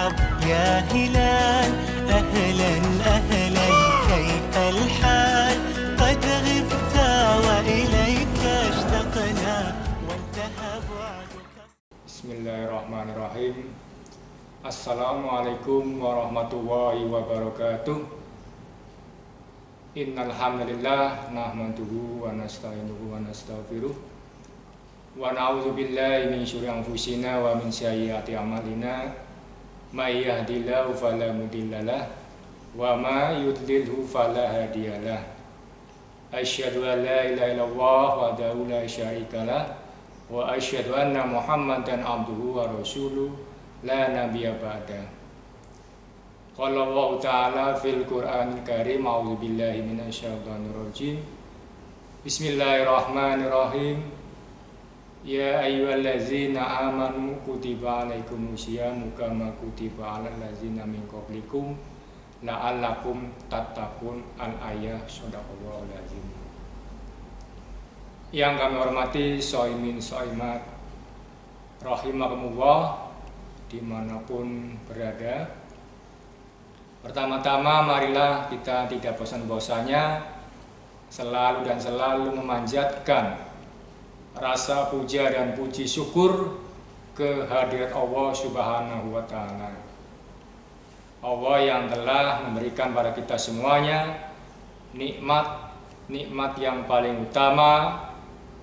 مرحب يا هلال، أهلا أهلا كيف الحال؟ قد غبت وإليك اشتقنا وانتهى بعدك. Bismillahirrahmanirrahim. Assalamualaikum warahmatullahi wabarakatuh. Innal hamdalillah nahmaduhu wa nasta'inuhu wa nastaghfiruh wa na'udzu billahi min syururi anfusina wa min sayyiati a'malina. May yahdihillahu fala mudhillalah wa may yudlilhu fala hadiyalah. Asyhadu an la ilaha illallah wahdahu la syarikalah wa asyhadu anna Muhammadan abduhu wa rasuluh la nabiyya ba'da. Qala Allah ta'ala fil Qur'anil Karim, a'udzu billahi minasyaitonir rajim. Bismillahirrahmanirrahim. Ya ayyuhallazina amanu kutiba alaikumusyamu kama kutiba alal ladzina min qablikum la'allakum tattaqun. Al-ayah. Shadaqallahul azim. Yang kami hormati shaimin shaimat rahimakumullah dimanapun berada. Pertama-tama marilah kita tidak bosan-bosannya selalu dan selalu memanjatkan rasa puja dan puji syukur kehadirat Allah Subhanahu wa Ta'ala. Allah yang telah memberikan pada kita semuanya nikmat yang paling utama,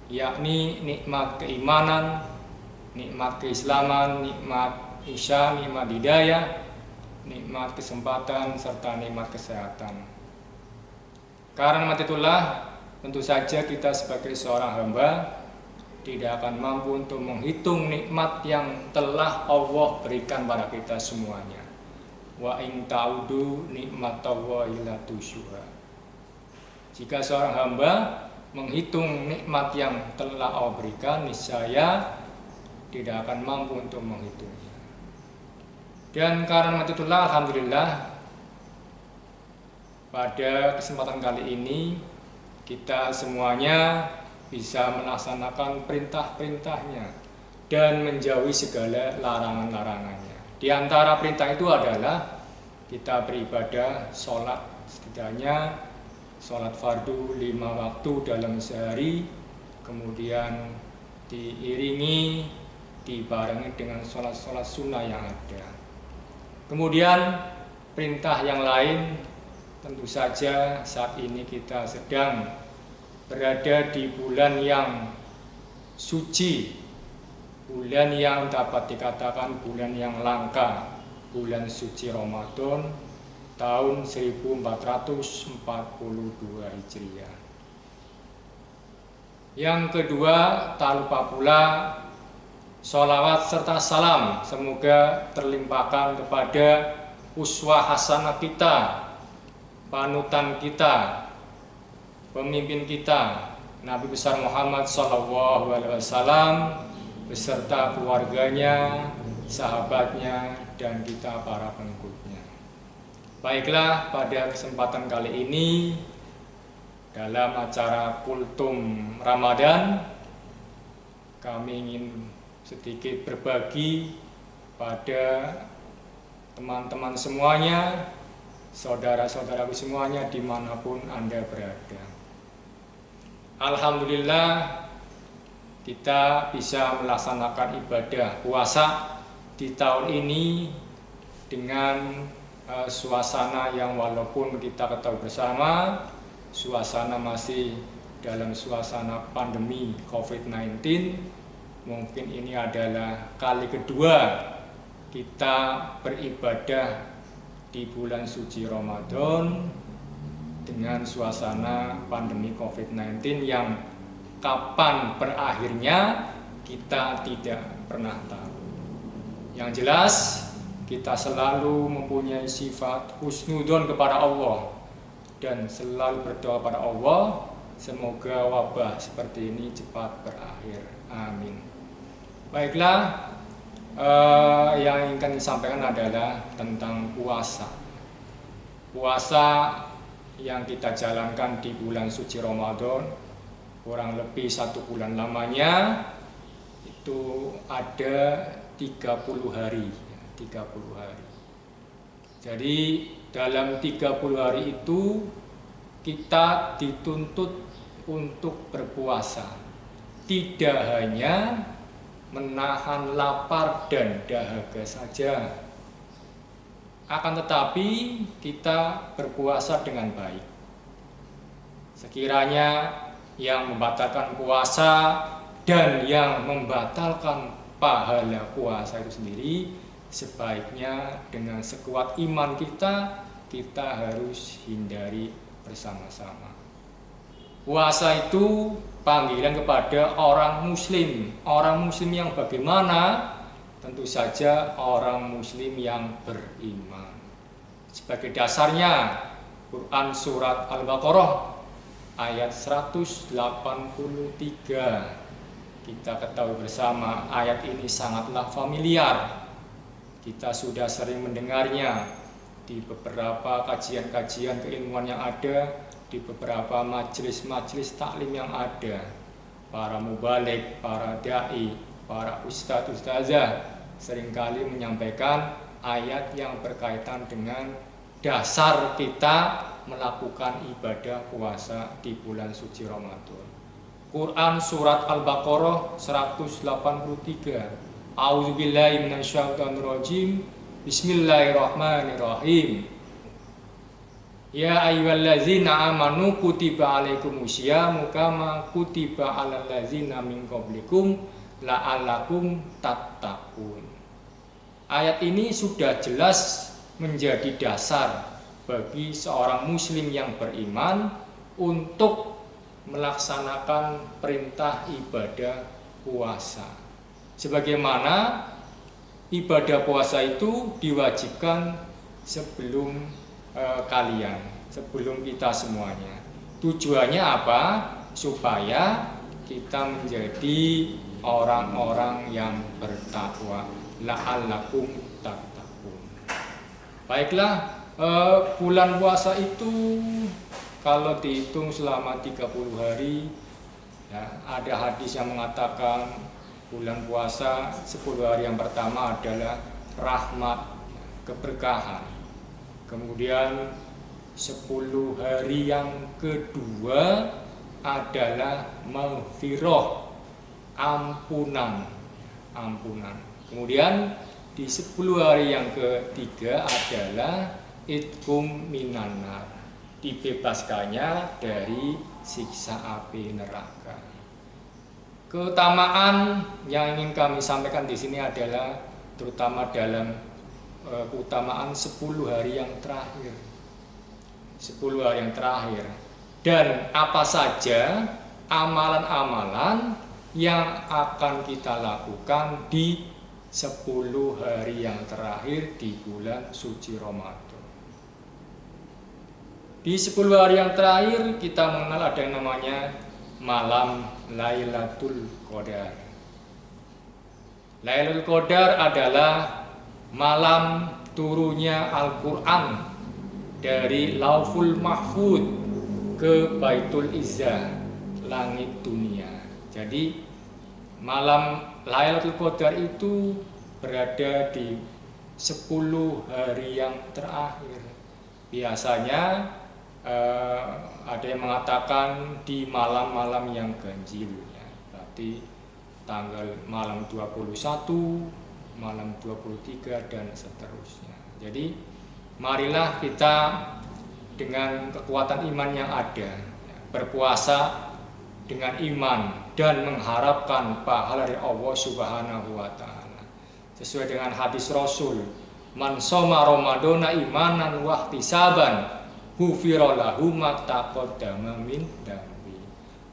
yakni nikmat keimanan, nikmat keislaman, nikmat ihsan, nikmat hidayah, nikmat kesempatan, serta nikmat kesehatan. Karena nikmat itulah tentu saja kita sebagai seorang hamba tidak akan mampu untuk menghitung nikmat yang telah Allah berikan pada kita semuanya. Wa in ta'udu nikmatallahi la tuhsuha. Jika seorang hamba menghitung nikmat yang telah Allah berikan, niscaya tidak akan mampu untuk menghitungnya. Dan karena itulah alhamdulillah pada kesempatan kali ini kita semuanya bisa melaksanakan perintah-perintahnya dan menjauhi segala larangan-larangannya. Di antara perintah itu adalah kita beribadah, sholat, setidaknya sholat fardu 5 waktu dalam sehari, kemudian dibarengi dengan sholat-sholat sunnah yang ada. Kemudian perintah yang lain, tentu saja saat ini kita sedang berada di bulan yang suci, bulan yang dapat dikatakan bulan yang langka, bulan suci Ramadan tahun 1442 Hijriah. Yang kedua, tak lupa pula sholawat serta salam semoga terlimpahkan kepada uswah hasanah kita, panutan kita, pemimpin kita, Nabi besar Muhammad SAW beserta keluarganya, sahabatnya, dan kita para pengikutnya. Baiklah, pada kesempatan kali ini dalam acara Kultum Ramadan kami ingin sedikit berbagi pada teman-teman semuanya, saudara-saudaraku semuanya dimanapun Anda berada. Alhamdulillah kita bisa melaksanakan ibadah puasa di tahun ini dengan suasana yang walaupun kita ketahui bersama suasana masih dalam suasana pandemi COVID-19. Mungkin ini adalah kali kedua kita beribadah di bulan suci Ramadan dengan suasana pandemi COVID-19 yang kapan berakhirnya kita tidak pernah tahu. Yang jelas kita selalu mempunyai sifat husnudzon kepada Allah dan selalu berdoa pada Allah semoga wabah seperti ini cepat berakhir. Amin. Baiklah, yang ingin disampaikan adalah tentang puasa. Puasa yang kita jalankan di bulan suci Ramadan kurang lebih 1 bulan lamanya, itu ada 30 hari. 30 hari. Jadi dalam 30 hari itu kita dituntut untuk berpuasa. Tidak hanya menahan lapar dan dahaga saja, akan tetapi kita berpuasa dengan baik. Sekiranya yang membatalkan puasa dan yang membatalkan pahala puasa itu sendiri, sebaiknya dengan sekuat iman kita harus hindari bersama-sama. Puasa itu panggilan kepada orang muslim yang bagaimana? Tentu saja orang muslim yang beriman. Sebagai dasarnya Quran surat Al-Baqarah ayat 183. Kita ketahui bersama ayat ini sangatlah familiar. Kita sudah sering mendengarnya di beberapa kajian-kajian keilmuan yang ada, di beberapa majelis-majelis taklim yang ada. Para mubaligh, para dai, para ustadz ustazah seringkali menyampaikan ayat yang berkaitan dengan dasar kita melakukan ibadah puasa di bulan suci Ramadan. Quran surat Al-Baqarah 183. A'udzubillahi minasyaitonirrajim. Bismillahirrahmanirrahim. Ya ayyuhallazina amanu kutiba alaikumusyamu kama kutiba alal ladzina min qablikum la'allakum tattaqun. Ayat ini sudah jelas menjadi dasar bagi seorang muslim yang beriman untuk melaksanakan perintah ibadah puasa. Sebagaimana ibadah puasa itu diwajibkan sebelum sebelum kita semuanya. Tujuannya apa? Supaya kita menjadi orang-orang yang bertakwa. La'allakum tattaqun. Baiklah, bulan puasa itu kalau dihitung selama 30 hari, ya, ada hadis yang mengatakan bulan puasa 10 hari yang pertama adalah rahmat, keberkahan. Kemudian 10 hari yang kedua adalah maghfirah, ampunan. Kemudian di 10 hari yang ketiga adalah itqum minan nar, dibebaskannya dari siksa api neraka. Keutamaan yang ingin kami sampaikan di sini adalah terutama dalam keutamaan 10 hari yang terakhir. 10 hari yang terakhir. Dan apa saja amalan-amalan yang akan kita lakukan di 10 hari yang terakhir di bulan suci Ramadan. Di 10 hari yang terakhir kita mengenal ada yang namanya malam Lailatul Qadar. Lailatul Qadar adalah malam turunnya Al-Quran dari Lauful Mahfud ke Baitul Izzah, langit dunia. Jadi malam Lailatul Qadar itu berada di 10 hari yang terakhir. Biasanya ada yang mengatakan di malam-malam yang ganjil, ya. Berarti tanggal malam 21, malam 23 dan seterusnya. Jadi marilah kita dengan kekuatan iman yang ada berpuasa dengan iman dan mengharapkan pahala dari Allah Subhanahu wa taala. Sesuai dengan hadis Rasul, man shoma ramadhana imanan wa ihtisaban ghufira lahu ma taqaddama min dambi.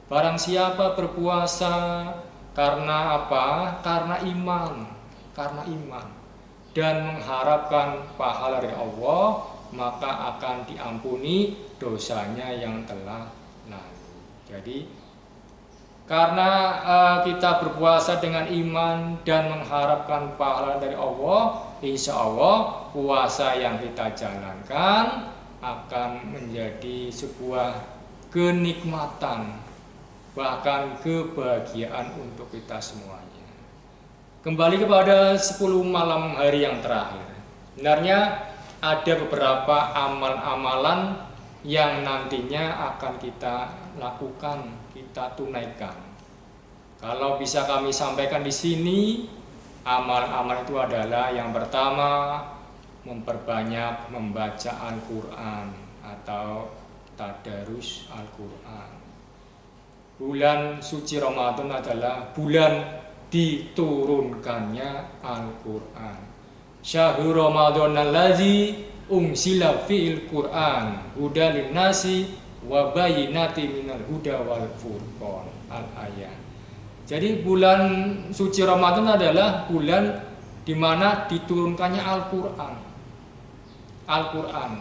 Barang siapa berpuasa karena apa? Karena iman dan mengharapkan pahala dari Allah, maka akan diampuni dosanya yang telah lalu. Jadi karena kita berpuasa dengan iman dan mengharapkan pahala dari Allah, insya Allah puasa yang kita jalankan akan menjadi sebuah kenikmatan, bahkan kebahagiaan untuk kita semuanya. Kembali kepada 10 malam hari yang terakhir. Sebenarnya ada beberapa amal-amalan yang nantinya akan kita lakukan, kita tunaikan. Kalau bisa kami sampaikan di sini, amal-amal itu adalah yang pertama, memperbanyak membaca Al-Quran atau tadarus Al-Quran. Bulan suci Ramadan adalah bulan diturunkannya Al-Quran. Syahrul Ramadan allazi unzila fi'il Quran hudan linnasi wa bayyinatin minal huda wal furqan. Al-ayat. Jadi bulan suci Ramadan adalah bulan di mana diturunkannya Al-Quran. Al-Quran.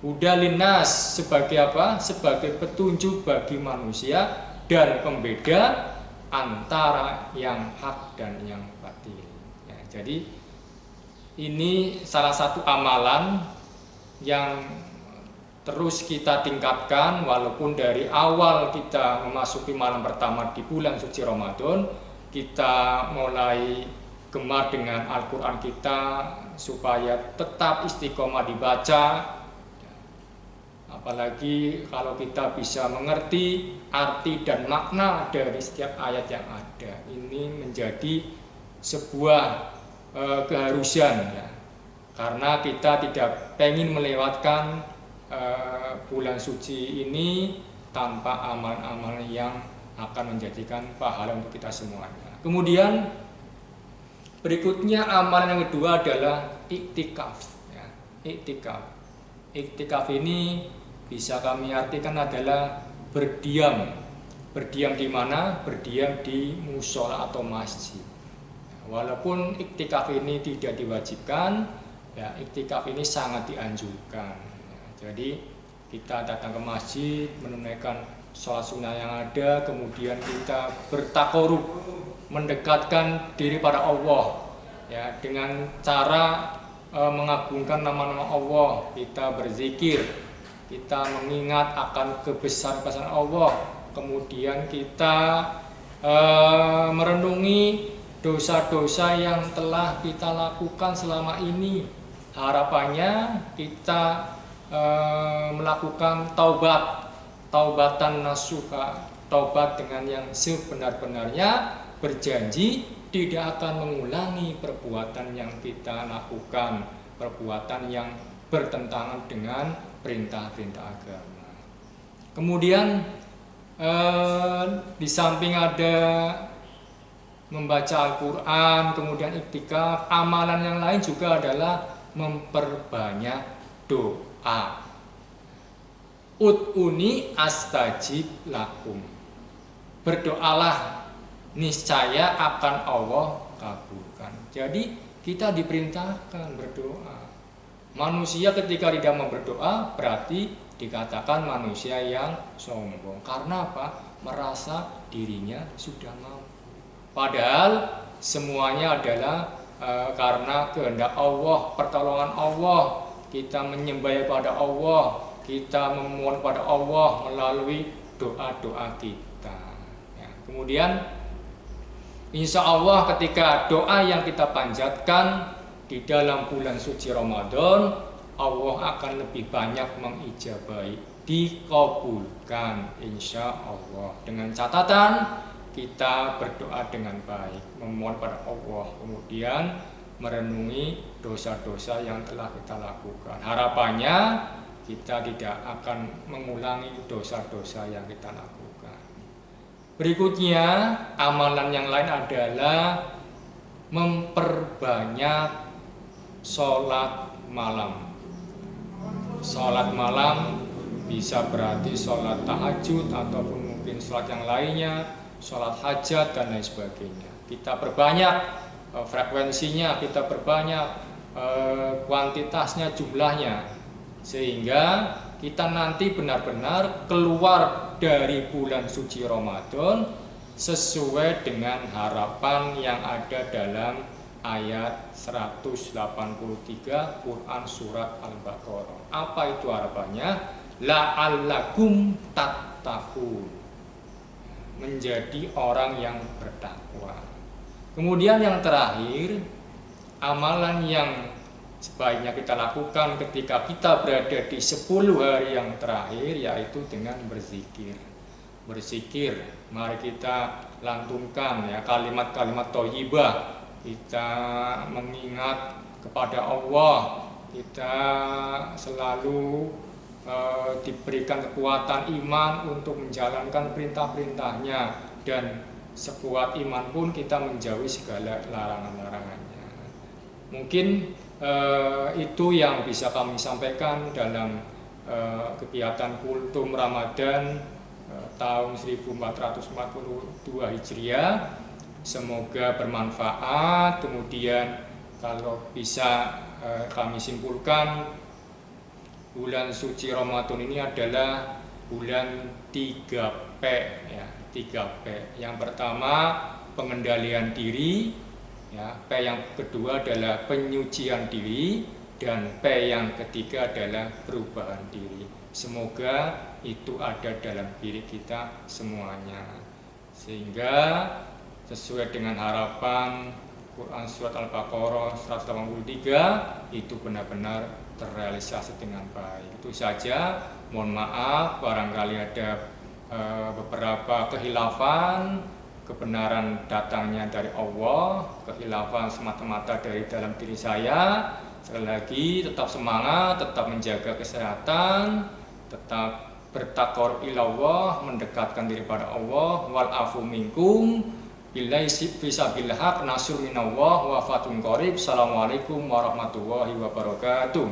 Hudan linnas sebagai apa? Sebagai petunjuk bagi manusia dan pembeda antara yang hak dan yang batil. Ya, jadi ini salah satu amalan yang terus kita tingkatkan, walaupun dari awal kita memasuki malam pertama di bulan suci Ramadan, kita mulai gemar dengan Al-Quran kita supaya tetap istiqomah dibaca. Apalagi kalau kita bisa mengerti arti dan makna dari setiap ayat yang ada. Ini menjadi sebuah keharusan ya. Karena kita tidak ingin melewatkan bulan suci ini tanpa amal-amal yang akan menjadikan pahala untuk kita semuanya. Kemudian berikutnya amalan yang kedua adalah iktikaf ya. Iktikaf ini bisa kami artikan adalah berdiam. Berdiam di mana? Berdiam di musola atau masjid. Walaupun iktikaf ini tidak diwajibkan, ya iktikaf ini sangat dianjurkan. Jadi kita datang ke masjid, menunaikan sholat sunnah yang ada, kemudian kita bertakorub, mendekatkan diri pada Allah, ya dengan cara mengagungkan nama-nama Allah. Kita berzikir, kita mengingat akan kebesaran Allah, kemudian kita merenungi dosa-dosa yang telah kita lakukan selama ini. Harapannya kita melakukan taubatan nasuha, taubat dengan yang sebenar-benarnya, berjanji tidak akan mengulangi perbuatan yang kita lakukan, perbuatan yang bertentangan dengan perintah-perintah agama. Kemudian di samping ada membaca Al-Quran, kemudian iktikaf, amalan yang lain juga adalah memperbanyak doa. Ud'uni astajib lakum. Berdoalah, niscaya akan Allah kabulkan. Jadi kita diperintahkan berdoa. Manusia ketika tidak mau berdoa berarti dikatakan manusia yang sombong. Karena apa? Merasa dirinya sudah mampu. Padahal semuanya adalah karena kehendak Allah, pertolongan Allah. Kita menyembah pada Allah, kita memohon pada Allah melalui doa-doa kita. Ya, kemudian insya Allah ketika doa yang kita panjatkan di dalam bulan suci Ramadan, Allah akan lebih banyak mengijabahi, dikabulkan insya Allah. Dengan catatan kita berdoa dengan baik, memohon pada Allah, kemudian merenungi dosa-dosa yang telah kita lakukan. Harapannya kita tidak akan mengulangi dosa-dosa yang kita lakukan. Berikutnya, amalan yang lain adalah memperbanyak sholat malam. Sholat malam bisa berarti sholat tahajud ataupun mungkin sholat yang lainnya, sholat hajat dan lain sebagainya. Kita perbanyak frekuensinya, kita perbanyak kuantitasnya, jumlahnya, sehingga kita nanti benar-benar keluar dari bulan suci Ramadan sesuai dengan harapan yang ada dalam ayat 183 Quran surat Al-Baqarah. Apa itu harapannya? La'allakum tattaqun, menjadi orang yang bertakwa. Kemudian yang terakhir, amalan yang sebaiknya kita lakukan ketika kita berada di 10 hari yang terakhir, yaitu dengan berzikir. Berzikir, mari kita lantunkan ya kalimat-kalimat thayyibah, kita mengingat kepada Allah, kita selalu diberikan kekuatan iman untuk menjalankan perintah-perintahnya, dan sekuat iman pun kita menjauhi segala larangan-larangannya. Mungkin itu yang bisa kami sampaikan dalam kegiatan Kultum Ramadan tahun 1442 Hijriah. Semoga bermanfaat. Kemudian kalau bisa kami simpulkan, bulan suci Ramadan ini adalah bulan 3P ya, 3P. Yang pertama pengendalian diri ya, P yang kedua adalah penyucian diri, dan P yang ketiga adalah perubahan diri. Semoga itu ada dalam diri kita semuanya, sehingga sesuai dengan harapan Quran Surat Al-Baqarah 183 itu benar-benar terrealisasi dengan baik. Itu saja, mohon maaf barangkali ada beberapa kehilafan. Kebenaran datangnya dari Allah, kehilafan semata-mata dari dalam diri saya. Sekali lagi, tetap semangat, tetap menjaga kesehatan, tetap bertaqarrub ilallah, mendekatkan diri pada Allah. Wal afu minkum billahi fisabilillah haq nasrun minallah wa fatun qarib. Assalamualaikum warahmatullahi wabarakatuh.